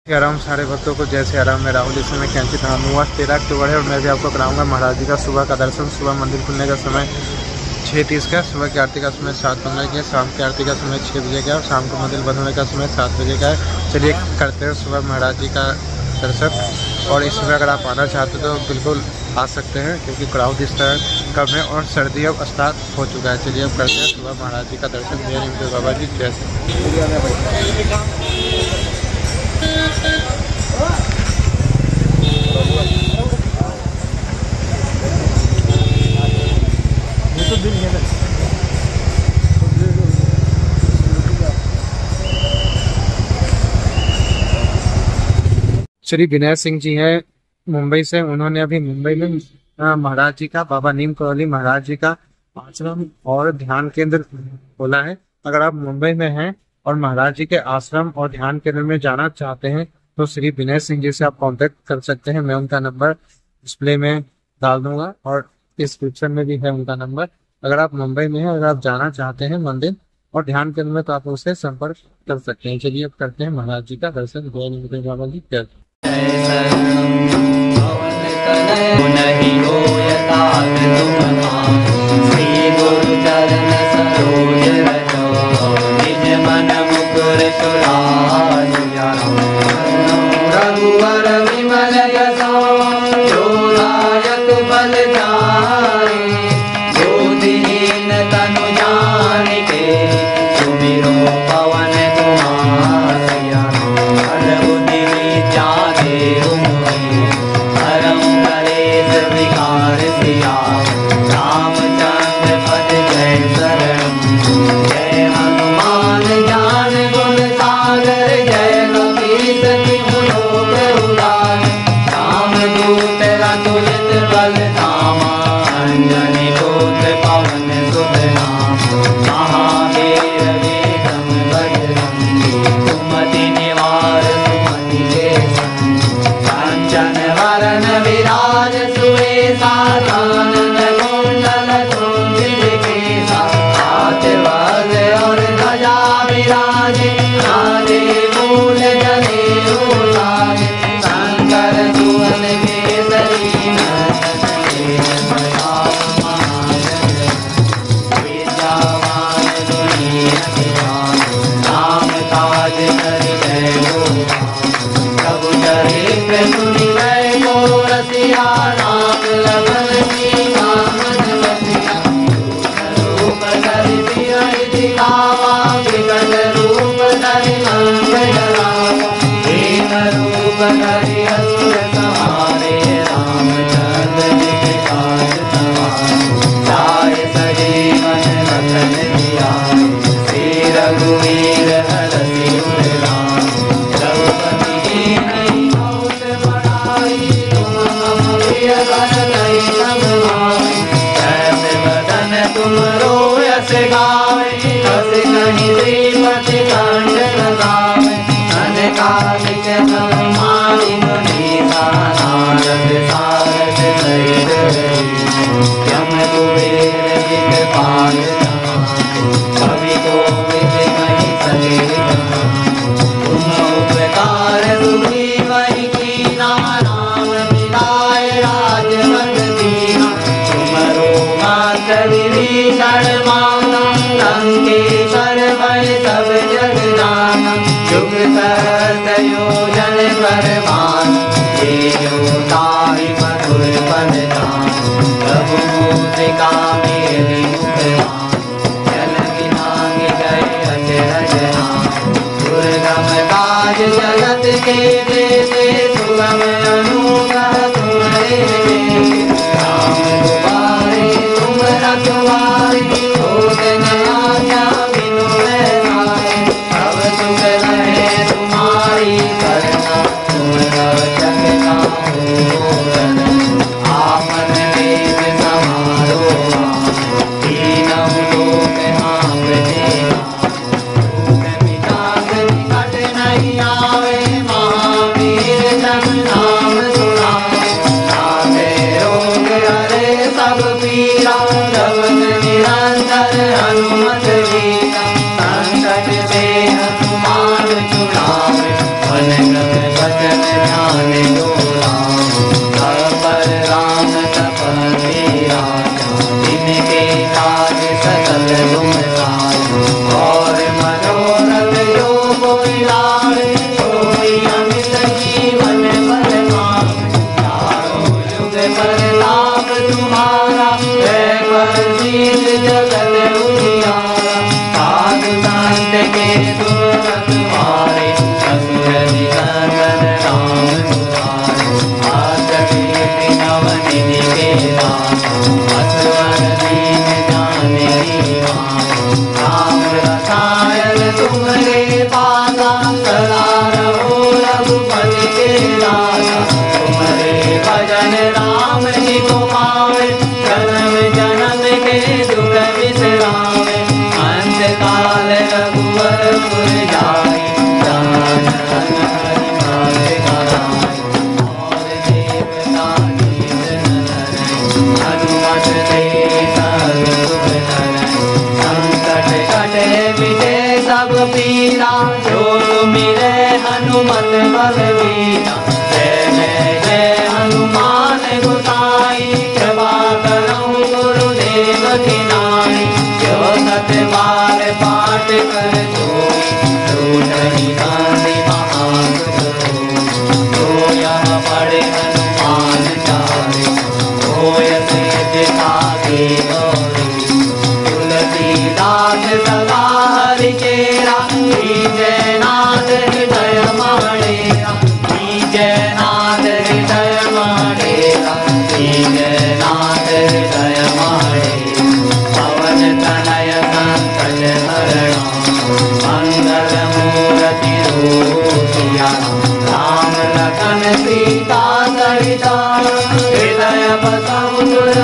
आराम सारे भक्तों को जैसे आराम में राहुल। इस समय कैंची धाम हुआ 13 अक्टूबर है और मैं भी आपको कराऊंगा महाराज जी का सुबह का दर्शन। सुबह मंदिर खुलने का समय 6:30 का, सुबह की आरती का समय 7:15 की है, शाम की आरती का समय 6 बजे का है और शाम को मंदिर बंद होने का समय 7 बजे का है। चलिए करते हैं सुबह महाराज जी का दर्शन। और इस समय अगर आप आना चाहते तो बिल्कुल आ सकते हैं, क्योंकि क्राउड इस तरह कम है और सर्दी अब स्टार्ट हो चुका है। चलिए अब करते हैं सुबह महाराज जी का दर्शन। जय हिंद बाबा जी जैसे। श्री विनय सिंह जी हैं मुंबई से। उन्होंने अभी मुंबई में महाराज जी का, बाबा नीम करौली महाराज जी का आश्रम और ध्यान केंद्र खोला है। अगर आप मुंबई में हैं और महाराज जी के आश्रम और ध्यान केंद्र में जाना चाहते हैं तो श्री विनय सिंह जी से आप कांटेक्ट कर सकते हैं। मैं उनका नंबर डिस्प्ले में डाल दूंगा और डिस्क्रिप्शन में भी है उनका नंबर। अगर आप मुंबई में हैं, अगर आप जाना चाहते हैं मंदिर और ध्यान केंद्र में, तो आप उससे संपर्क कर सकते हैं। चलिए अब करते हैं महाराज जी का दर्शन। जय निमृत बाबा जी जय। रघुवर विमल यशो जोदायक बल जाए, बुद्धिहीन तनु जानिके सुमिरो पवन कुमार। हर बुद्धि विद्या देहु मोहि, हरं कलेश विकार सिया। रामचंद्र पद जय शरणं, जय हनुमान ज्ञान गुण सागर, जय कपीस तिहु लोक उजागर। रामदूत अतुलित बल धामा, अंजनी पुत्र पवन सुत नामा। महावीर विक्रम बजरंगी, सुमति निवार सुमति के संगी। कांचन वरन विराज सुवेशा, कानन कुंडल कुंचित केसा। हाथ वज्र और ध्वजा विराजे, नारे मूल जनेऊ साजे। शंकर सुवन केसरी नंदन, तेज प्रताप महाजगबंदन। विद्यावान गुणी अति चातुर, नाम काज करिबे को आतुर। प्रभु चरित्र सुनिबे को रसिया, नाम लखन सीता मन बसिया। रूप धरि सिरहि दिखावा, विकट रूप धरि लंक जरावा। दीन रूप धरि असुर संहारे, रामचंद्र जी के काज सवारे। लाए सजीवन लखन जियाए, श्री रघुवीर हरषि उर लाए। द्रौपदी कीन्ही बहुत बड़ाई, तुम मम प्रिय भरतहि सब भाई। जैसे बदन तुमरो यस गावे, हस कहि श्रीपति कंठ लगावे। अनकालिक ब्रह्मादि मुनीसा, नारद सारद सहित रहीसा। यम कुबेर दिखपाल जहांते, कवि कोविद कहि सके कहांते। तुम उपकार सुग्री वही कीना, राम मिलाए राजपद दीना। तुमरो मात्र विभीषण माना, लंकेश्वर भय सब जग जाना। जुग सहस्र योजन पर भानु, जेऊ ताहि मधुर पद जानु। प्रभु मुद्रिका मेलि मुख भानु, जल बिनाहि गए अचरज नाहि। दुर्गम काज जगत के देते, सुगम अनुग्रह तुम्हारे तेते। राम दुआरे तुम रखवारे, होत न आज्ञा बिनु पैसारे। सब सुख रहे तुम्हारी करना, तुम रक्षक काहू डरना। आपन तेज समारो आपे, तीनों लोक हाँकते आपे। विकास निकट नहीं आवे, महावीर जब नाम सुनावे। नाथे बचन ध्यान जो राम, तब पर राम तपस्वी राजा, जिनके काज सकल तुम साजा। और मनोरथ जो कोई लाए, कोई अमित जीवन फल पावे। चारों युग प्रताप तुम्हारा, है प्रसिद्ध जगत उजियारा। साधु संत के सुरत मारे, असुर निकंदन राम दुलारे। हाथ कीर्ति नवनिधि के दाता, असवर दीन जानकी माता। राम रसायन तुम्हारे पासा, सदा रहो रघुपति के दाता। तुम्हारे भजन राम जी को पावे, जन्म जन्म के दुख बिसरावे। अंत काल रघुवर पुर जाई, जान हरि नाथ गाई। और देवता गीत नरै, हनुमत से सर्व सुख करೈ। संकट कटे मिटे सब पीरा, जो सुमिरै हनुमत बलवीरा। जय जय हनुमान गोसाई, कृपा करहु गुरुदेव की नाई। जो सत बार पाठ कर जोई, टूटहि गांधी महासुख होई। जो यह पढ़े हनुमान चारे, होय सिद्धि साखी गौरी। तुलसीदास सदा हरि चेरा, जय नाथ हृदय माडेरा। जय नाथ हृदय माडेरा, जय नाथ हृदय माडेरा। पवन तनय संकट हरणा, मंगल मूर्ति रूपिया। राम लखन सीता सहिता, हृदय बसहु सुर